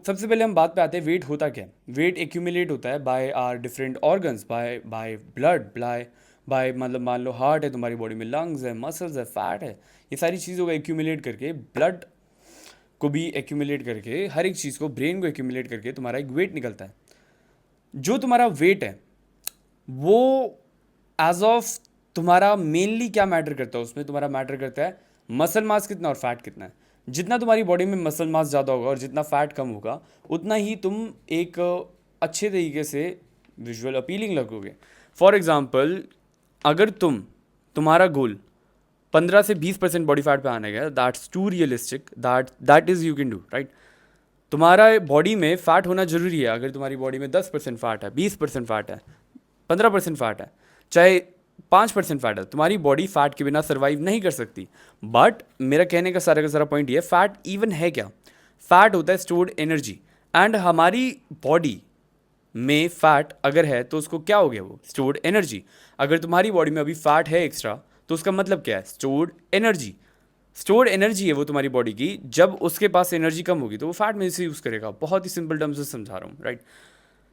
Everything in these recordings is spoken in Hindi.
सबसे पहले हम बात पे आते हैं, वेट होता क्या है। वेट एक्यूमुलेट होता है by our different organs, by by blood, by मतलब मान लो हार्ट है तुम्हारी बॉडी में, लंग्स है, मसल्स है, फैट है, ये सारी चीज़ों को एक्यूमुलेट करके, ब्लड को भी एक्यूमुलेट करके, हर एक चीज़ को, ब्रेन को एक्यूमुलेट करके तुम्हारा एक वेट निकलता है। जो तुम्हारा वेट है वो एज ऑफ तुम्हारा मेनली क्या मैटर करता है, उसमें तुम्हारा मैटर करता है मसल मास कितना और फैट कितना है। जितना तुम्हारी बॉडी में मसल मास ज़्यादा होगा और जितना फैट कम होगा, उतना ही तुम एक अच्छे तरीके से विजुअल अपीलिंग लगोगे। फॉर एग्जाम्पल, अगर तुम्हारा गोल 15 से 20% बॉडी फैट पे आने का, that's too realistic, that is you can do, right. तुम्हारा बॉडी में फैट होना जरूरी है। अगर तुम्हारी बॉडी में 10% फैट है, 20% फैट है, 15% फैट है, चाहे 5% फैट है, तुम्हारी बॉडी फैट के बिना सर्वाइव नहीं कर सकती। बट मेरा कहने का सारा पॉइंट ये है, फैट इवन है क्या? फैट होता है स्टोर्ड एनर्जी। एंड हमारी बॉडी में फैट अगर है तो उसको क्या हो गया? वो स्टोर्ड एनर्जी। अगर तुम्हारी बॉडी में अभी फैट है एक्स्ट्रा, तो उसका मतलब क्या है? Stored energy. स्टोर्ड एनर्जी है वो तुम्हारी बॉडी की। जब उसके पास एनर्जी कम होगी तो वो फैट में से यूज़ करेगा। बहुत ही सिंपल टर्म्स से समझा रहा हूँ, राइट।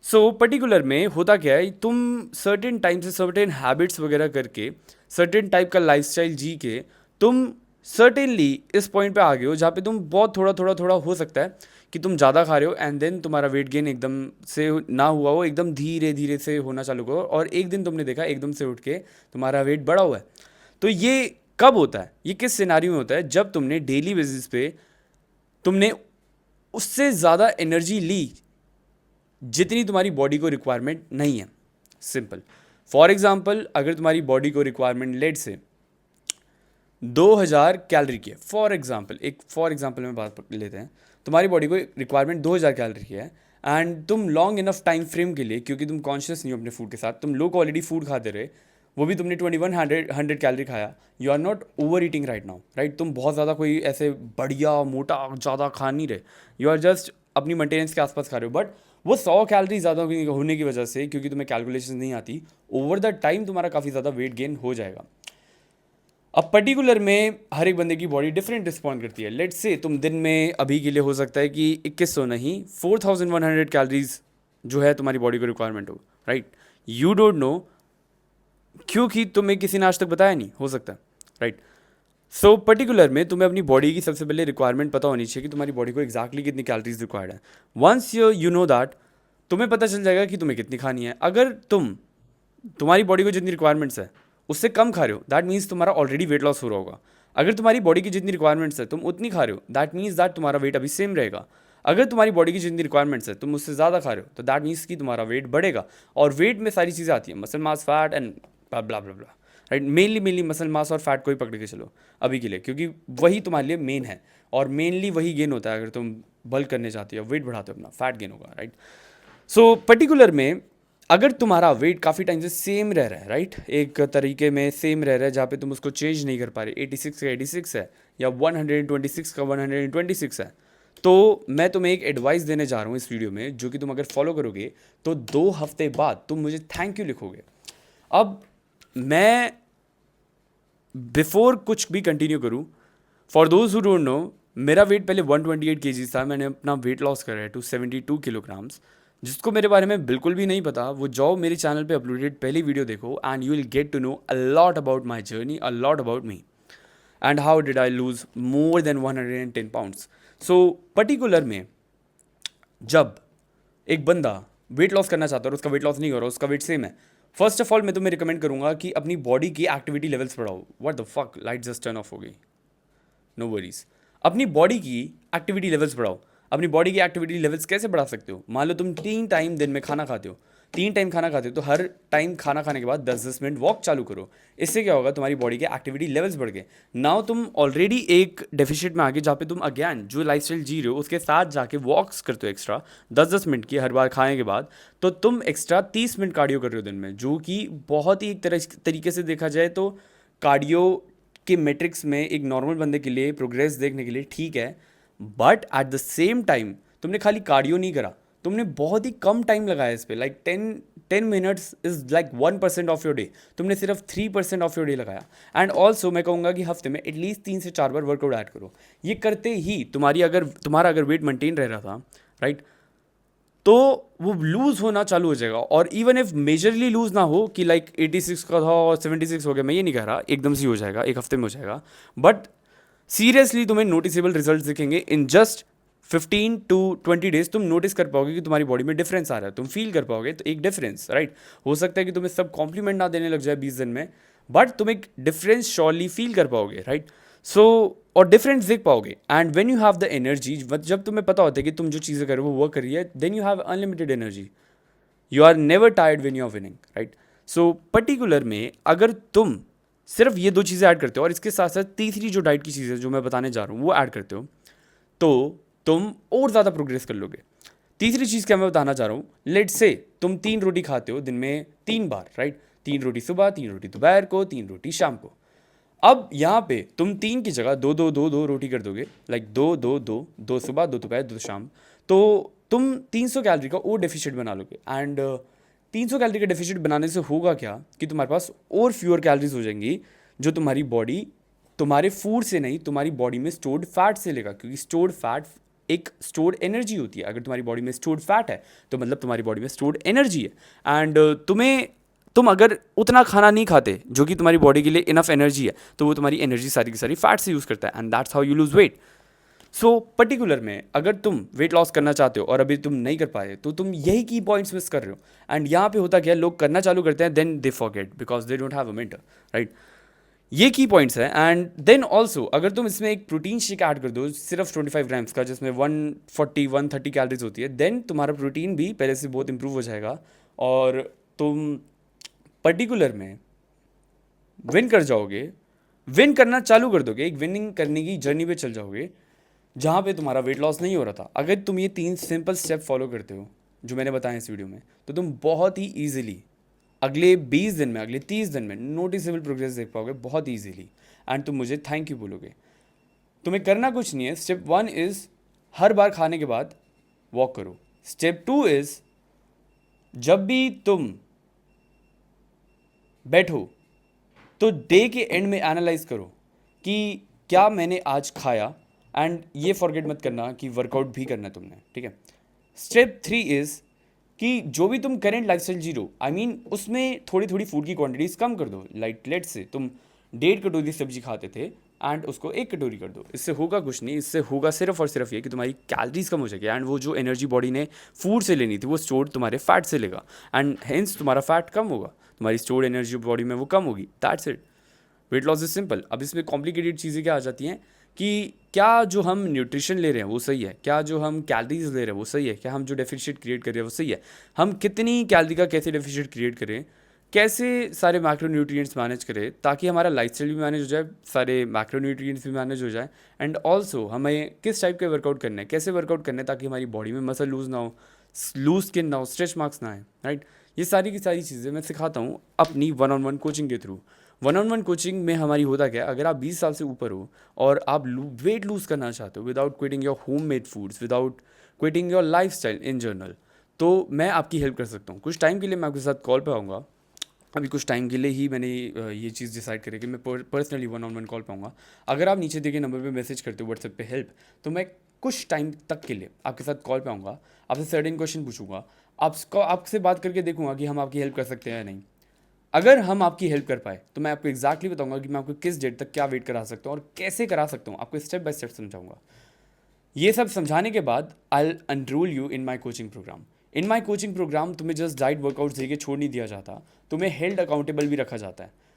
सो पर्टिकुलर में होता क्या है, तुम सर्टेन टाइम से सर्टेन हैबिट्स वगैरह करके, सर्टेन टाइप का लाइफस्टाइल जी के, तुम सर्टेनली इस पॉइंट पे आ गए हो जहाँ पे तुम बहुत थोड़ा हो सकता है कि तुम ज़्यादा खा रहे हो, एंड देन तुम्हारा वेट गेन एकदम से ना हुआ हो, एकदम धीरे धीरे से होना चालू करो, और एक दिन तुमने देखा एकदम से उठ के तुम्हारा वेट बढ़ा हुआ है। तो ये कब होता है? ये किस सिनारियो में होता है? जब तुमने डेली बेसिस पे तुमने उससे ज़्यादा एनर्जी ली जितनी तुम्हारी बॉडी को रिक्वायरमेंट नहीं है। सिंपल। फॉर एग्जाम्पल, अगर तुम्हारी बॉडी को रिक्वायरमेंट लेट से 2000 कैलोरी की है, फॉर एग्जाम्पल में बात लेते हैं, तुम्हारी बॉडी को रिक्वायरमेंट 2000 कैलोरी की है, एंड तुम लॉन्ग इनफ टाइम फ्रेम के लिए, क्योंकि तुम कॉन्शियस नहीं हो अपने फूड के साथ, तुम लो क्वालिटी फूड खाते रहे, वो भी तुमने 2100 कैलोरी खाया, you are not over eating right now, right. तुम बहुत ज़्यादा कोई ऐसे बढ़िया मोटा ज़्यादा खा नहीं रहे, यू आर जस्ट अपनी मेंटेनेंस के आसपास खा रहे हो। बट वो 100 कैलोरी ज़्यादा होने की वजह से, क्योंकि तुम्हें कैलकुलेशन नहीं आती, ओवर द टाइम तुम्हारा काफ़ी ज़्यादा वेट गेन हो जाएगा। अब पर्टिकुलर में हर एक बंदे की बॉडी डिफरेंट रिस्पॉन्ड करती है। लेट्स से तुम दिन में अभी के लिए हो सकता है कि 2100 नहीं, 4100 कैलोरीज जो है तुम्हारी बॉडी को रिक्वायरमेंट हो, राइट। यू डोंट नो, क्योंकि तुम्हें किसी ने आज तक बताया नहीं, हो सकता है, राइट। सो पर्टिकुलर में तुम्हें अपनी बॉडी की सबसे पहले रिक्वायरमेंट पता होनी चाहिए कि तुम्हारी बॉडी को एक्जैक्टली कितनी कैलोरीज रिक्वायर्ड है। वंस यू नो दैट, तुम्हें पता चल जाएगा कि तुम्हें कितनी खानी है। अगर तुम्हारी बॉडी को जितनी रिक्वायरमेंट्स है उससे कम खा रहे हो, दैट मीन्स तुम्हारा ऑलरेडी वेट लॉस हो रहा होगा। अगर तुम्हारी बॉडी की जितनी रिक्वायरमेंट्स है तुम उतनी खा रहे हो, दैट मीन्स दैट तुम्हारा वेट अभी सेम रहेगा। अगर तुम्हारी बॉडी की जितनी रिक्वायरमेंट्स है तुम उससे ज़्यादा खा रहे हो, तो दैट मीन्स कि तुम्हारा वेट बढ़ेगा। और वेट में सारी चीज़ें आती हैं, muscle mass, fat and blah blah blah, right. Mainly muscle mass और फैट को ही पकड़ के चलो अभी के लिए, क्योंकि वही तुम्हारे लिए मेन है, और मेनली वही गेन होता है अगर तुम बल्क करने चाहते हो, वेट बढ़ाते हो अपना, फैट गेन होगा, राइट। सो पर्टिकुलर में अगर तुम्हारा वेट काफ़ी टाइम से सेम रह रहा है, राइट, एक तरीके में सेम रह रहा है जहाँ पे तुम उसको चेंज नहीं कर पा रहे, 86 का 86 है या 126 का 126 है, तो मैं तुम्हें एक एडवाइस देने जा रहा हूँ इस वीडियो में, जो कि तुम अगर फॉलो करोगे तो 2 हफ्ते बाद तुम मुझे थैंक यू लिखोगे। अब मैं बिफोर कुछ भी कंटिन्यू करूँ, for those who don't know, मेरा वेट पहले 128 केजीज था। मैंने अपना वेट लॉस करा है टू 72 किलोग्राम्स। जिसको मेरे बारे में बिल्कुल भी नहीं पता, वो जाओ मेरे चैनल पे अपलोडेड पहली वीडियो देखो, and you will get to know a lot about my journey, a lot about me, and how did I lose more than 110 pounds. So particular में जब एक बंदा वेट लॉस करना चाहता है और उसका वेट लॉस नहीं हो रहा, उसका वेट सेम है, फर्स्ट ऑफ ऑल मैं तुम्हें रिकमेंड करूंगा कि अपनी बॉडी की एक्टिविटी लेवल्स बढ़ाओ। What the fuck, light just turn off हो गई, नो वरीज। अपनी बॉडी की एक्टिविटी लेवल्स बढ़ाओ। अपनी बॉडी की एक्टिविटी लेवल्स कैसे बढ़ा सकते हो? मान लो तुम 3 टाइम दिन में खाना खाते हो, 3 टाइम खाना खाते हो, तो हर टाइम खाना खाने के बाद 10-10 मिनट वॉक चालू करो। इससे क्या होगा? तुम्हारी बॉडी के एक्टिविटी लेवल्स बढ़ गए। नाउ तुम ऑलरेडी एक डेफिशिट में आ गए, जहाँ पे तुम अगेन जो लाइफस्टाइल जी रहे हो उसके साथ जाके वॉक्स करते हो एक्स्ट्रा 10-10 मिनट की हर बार खाने के बाद, तो तुम एक्स्ट्रा 30 मिनट कार्डियो कर रहे हो दिन में, जो कि बहुत ही एक तरीके से देखा जाए तो कार्डियो के मेट्रिक्स में एक नॉर्मल बंदे के लिए प्रोग्रेस देखने के लिए ठीक है। But at the same time तुमने खाली कार्डियो नहीं करा, तुमने बहुत ही कम टाइम लगाया इस पर, like 10 minutes is like 1% of your day. तुमने सिर्फ 3% ऑफ योर डे लगाया। एंड ऑल्सो मैं कहूँगा कि हफ्ते में एटलीस्ट 3 से 4 बार वर्कआउट ऐड करो। ये करते ही तुम्हारा अगर वेट मेंटेन रह रहा था, राइट? तो वो लूज़ होना चालू हो जाएगा, और इवन इफ मेजरली लूज़ ना हो कि लाइक 86 का था और 76 हो गया, मैं ये नहीं कह रहा एकदम से ही हो जाएगा, एक हफ्ते में हो जाएगा, बट सीरियसली तुम्हें नोटिसेबल रिजल्ट दिखेंगे इन जस्ट 15 to 20 days। तुम नोटिस कर पाओगे कि तुम्हारी बॉडी में डिफरेंस आ रहा है, तुम फील कर पाओगे तो एक डिफरेंस, राइट? हो सकता है कि तुम्हें सब कॉम्प्लीमेंट ना देने लग जाए 20 दिन में, बट तुम एक डिफरेंस श्योरली फील कर पाओगे, राइट? सो और डिफरेंस देख पाओगे, and when you have the energy, जब तुम्हें पता होता है कि तुम जो चीज़ें कर रहे हो वो वर्क कर रही है, then you have unlimited energy, you are never tired when you are winning, right? So particular में अगर तुम सिर्फ ये दो चीज़ें ऐड करते हो और इसके साथ साथ तीसरी जो डाइट की चीज़ है जो मैं बताने जा रहा हूँ वो ऐड करते हो, तो तुम और ज़्यादा प्रोग्रेस कर लोगे। तीसरी चीज़ क्या मैं बताना चाह रहा हूँ, लेट से तुम 3 रोटी खाते हो दिन में 3 बार, राइट? 3 रोटी सुबह, 3 रोटी दोपहर को, 3 रोटी शाम को। अब यहाँ पे तुम 3 की जगह 2 2 2 2 रोटी कर दोगे, लाइक 2 2 2 2 सुबह, 2 दोपहर, 2 शाम। तो तुम 300 कैलोरी का और डेफिशिट बना लोगे, एंड 300 कैलोरी का डेफिशिट बनाने से होगा क्या कि तुम्हारे पास और फ्यूअर कैलोरीज हो जाएंगी, जो तुम्हारी बॉडी तुम्हारे फूड से नहीं, तुम्हारी बॉडी में स्टोर्ड फैट से लेगा, क्योंकि स्टोर्ड फैट एक स्टोर्ड एनर्जी होती है। अगर तुम्हारी बॉडी में स्टोर्ड फैट है तो मतलब तुम्हारी बॉडी में स्टोर्ड एनर्जी है, एंड तुम अगर उतना खाना नहीं खाते जो कि तुम्हारी बॉडी के लिए इनफ एनर्जी है, तो वो तुम्हारी एनर्जी सारी की सारी फैट से यूज़ करता है, and that's how you lose weight. So particular में अगर तुम वेट लॉस करना चाहते हो और अभी तुम नहीं कर पाए, तो तुम यही की पॉइंट्स मिस कर रहे हो। एंड यहाँ पे होता क्या है, लोग करना चालू करते हैं, then they forget because they don't have a mentor, right? ये की पॉइंट्स हैं। एंड देन ऑल्सो अगर तुम इसमें एक प्रोटीन शेक ऐड कर दो सिर्फ 25 ग्राम्स का, जिसमें 140 130 कैलोरीज होती है, देन तुम्हारा प्रोटीन भी पहले से बहुत इंप्रूव हो जाएगा, और तुम पर्टिकुलर में विन कर जाओगे, विन करना चालू कर दोगे, एक विनिंग करने की जर्नी पे चल जाओगे, जहाँ पे तुम्हारा वेट लॉस नहीं हो रहा था। अगर तुम ये 3 सिंपल स्टेप फॉलो करते हो जो मैंने बताया इस वीडियो में, तो तुम बहुत ही ईजिली अगले 20 दिन में, अगले 30 दिन में नोटिसेबल प्रोग्रेस देख पाओगे बहुत ईजिली, एंड तुम मुझे थैंक यू बोलोगे। तुम्हें करना कुछ नहीं है। स्टेप 1 इज़ हर बार खाने के बाद वॉक करो। स्टेप 2 इज़ जब भी तुम बैठो तो डे के एंड में एनालाइज करो कि क्या मैंने आज खाया, एंड ये फॉरगेट मत करना कि वर्कआउट भी करना है तुमने, ठीक है? स्टेप 3 इज़ कि जो भी तुम करेंट लाइफस्टाइल जी रहे हो, आई मीन उसमें थोड़ी थोड़ी फूड की क्वांटिटीज कम कर दो। लाइक लेट से तुम 1.5 कटोरी सब्जी खाते थे एंड उसको 1 कटोरी कर दो। इससे होगा कुछ नहीं, इससे होगा सिर्फ और सिर्फ ये कि तुम्हारी कैलोरीज कम हो जाएगी, एंड वो जो एनर्जी बॉडी ने फूड से लेनी थी वो स्टोर तुम्हारे फैट से लेगा, एंड हेंस तुम्हारा फैट कम होगा, तुम्हारी स्टोर्ड एनर्जी बॉडी में वो कम होगी। That's it. Weight loss is simple. अब इसमें कॉम्प्लिकेटेड चीज़ें क्या आ जाती हैं कि क्या जो हम न्यूट्रिशन ले रहे हैं वो सही है, क्या जो हम कैलोरीज ले रहे हैं वो सही है, क्या हम जो डेफिशिट क्रिएट कर रहे हैं वो सही है, हम कितनी कैलोरी का कैसे डेफिशिट क्रिएट करें, कैसे सारे मैक्रो न्यूट्रिएंट्स मैनेज करें ताकि हमारा लाइफस्टाइल भी मैनेज हो जाए, सारे मैक्रो न्यूट्रिएंट्स भी मैनेज हो जाए, एंड ऑल्सो हमें किस टाइप के वर्कआउट करना है, कैसे वर्कआउट करना है ताकि हमारी बॉडी में मसल लूज ना हो, लूज स्किन ना हो, स्ट्रेच मार्क्स ना आए, राइट? ये सारी की सारी चीज़ें मैं सिखाता हूँ अपनी 1-on-1 कोचिंग के थ्रू। 1-on-1 कोचिंग में हमारी होता क्या है, अगर आप 20 साल से ऊपर हो और आप वेट लूज़ करना चाहते हो without quitting your home made foods, without quitting your life style in general, तो मैं आपकी हेल्प कर सकता हूँ। कुछ टाइम के लिए मैं आपके साथ कॉल पे आऊँगा। अभी कुछ टाइम के लिए ही मैंने ये चीज़ डिसाइड करी कि मैं पर्सनली 1-on-1 कॉल पाऊँगा। अगर आप नीचे दिए गए नंबर पे मैसेज करते हो व्हाट्सएप पे हेल्प, तो मैं कुछ टाइम तक के लिए आपके साथ कॉल पे आऊँगा, आपसे सर्टेन क्वेश्चन पूछूंगा, आपसे बात करके देखूंगा कि हम आपकी हेल्प कर सकते हैं या नहीं। अगर हम आपकी हेल्प कर पाए तो मैं आपको एग्जैक्टली बताऊंगा कि मैं आपको किस डेट तक क्या वेट करा सकता हूँ और कैसे करा सकता हूँ, आपको स्टेप बाय स्टेप समझाऊंगा। ये सब समझाने के बाद I enroll you in my coaching program. In my coaching program तुम्हें जस्ट डाइट वर्कआउट देके छोड़ नहीं दिया जाता, तुम्हें हेल्थ अकाउंटेबल भी रखा जाता है।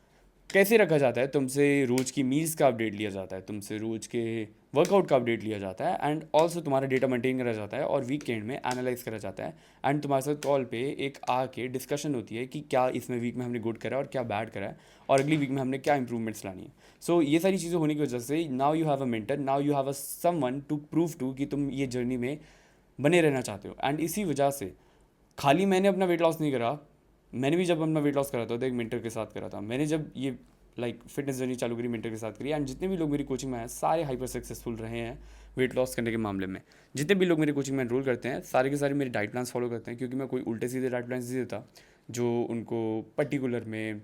कैसे रखा जाता है, तुमसे रोज़ की मील्स का अपडेट लिया जाता है, तुमसे रोज़ के वर्कआउट का अपडेट लिया जाता है, एंड ऑल्सो तुम्हारा डेटा मेंटेन करा जाता है और वीकेंड में एनालाइज करा जाता है, एंड तुम्हारे साथ कॉल पे एक आके डिस्कशन होती है कि क्या इसमें वीक में हमने गुड करा और क्या बैड करा है और अगली वीक में हमने क्या इंप्रूवमेंट्स लानी है। सो ये सारी चीज़ें होने की वजह से now you have a mentor, now you have a someone to prove to कि तुम ये जर्नी में बने रहना चाहते हो। एंड इसी वजह से खाली मैंने अपना वेट लॉस नहीं करा, मैंने भी जब अपना वेट लॉस करा था तो एक मेंटर के साथ करा था। मैंने जब ये फिटनेस जर्नी चालू करी मेंटर के साथ करी, एंड जितने भी लोग मेरी कोचिंग में आए सारे हाइपर सक्सेसफुल रहे हैं वेट लॉस करने के मामले में। जितने भी लोग मेरी कोचिंग में एनरोल करते हैं सारे के सारे मेरे डाइट प्लान्स फॉलो करते हैं, क्योंकि मैं कोई उल्टे सीधे डाइट प्लान्स नहीं देता जो उनको पर्टिकुलर में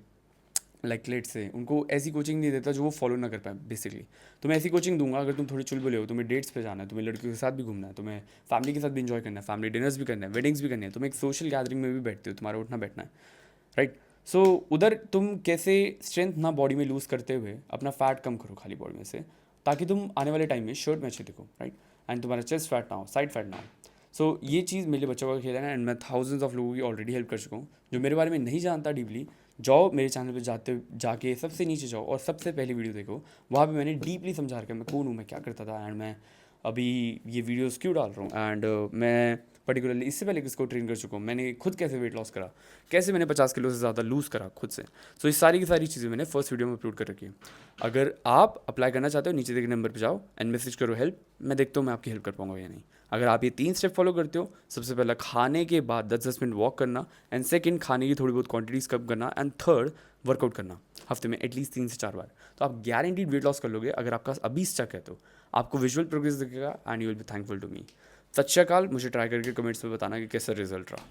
लाइक लेट से उनको ऐसी कोचिंग नहीं देता जो वो फॉलो ना कर पाए बेसिकली। तो मैं ऐसी कोचिंग दूंगा अगर तुम थोड़े चुलबुले हो, तुम्हें डेट्स पे जाना है, तुम्हें लड़कियों के साथ भी घूमना है, तुम्हें फैमिली के साथ भी इंजॉय करना है, फैमिली डिनर्स भी करना है, वेडिंग्स भी करनी है, तुम एक सोशल गैदरिंग में भी बैठते हो, तुम्हारा उठना बैठना है, राइट। सो उधर तुम कैसे स्ट्रेंथ ना बॉडी में लूज़ करते हुए अपना फैट कम करो खाली बॉडी में से, ताकि तुम आने वाले टाइम में शर्ट में अच्छे दिखो, राइट। एंड तुम्हारा चेस्ट फैट ना हो, साइड फैट ना हो। सो ये चीज़ मेरे बच्चों का खेल है एंड मैं थाउजेंड्स ऑफ लोगों की ऑलरेडी हेल्प कर चुका हूँ। जो मेरे बारे में नहीं जानता डीपली, जाओ मेरे चैनल पे जाके सबसे नीचे जाओ और सबसे पहली वीडियो देखो। वहाँ पे मैंने डीपली समझा रखा है मैं कौन हूँ, मैं क्या करता था, एंड मैं अभी ये वीडियोस क्यों डाल रहा हूँ, एंड मैं पर्टिकुलरली इससे पहले किसको ट्रेन कर चुका हूँ, मैंने खुद कैसे वेट लॉस करा, कैसे मैंने 50 किलो से ज़्यादा लूज़ करा खुद से। सो ये सारी की सारी चीज़ें मैंने फर्स्ट वीडियो में अपलोड कर रखी है। अगर आप अप्लाई करना चाहते हो, नीचे देखे नंबर पे जाओ एंड मैसेज करो हेल्प, मैं देखता हूँ मैं आपकी हेल्प कर पाऊंगा या नहीं। अगर आप ये 3 स्टेप फॉलो करते हो, सबसे पहला खाने के बाद 10-10 मिनट वॉक करना, एंड सेकंड खाने की थोड़ी बहुत क्वांटिटीज कम करना, एंड थर्ड वर्कआउट करना हफ्ते में एटलीस्ट 3 से 4 बार, तो आप गारंटीड वेट लॉस कर लोगे। अगर आपका अभी स्टक है तो आपको विजुअल प्रोग्रेस दिखेगा and you will be thankful to me. Sat Sri अकाल। मुझे ट्राई करके कमेंट्स में बताना कि कैसा रिजल्ट रहा।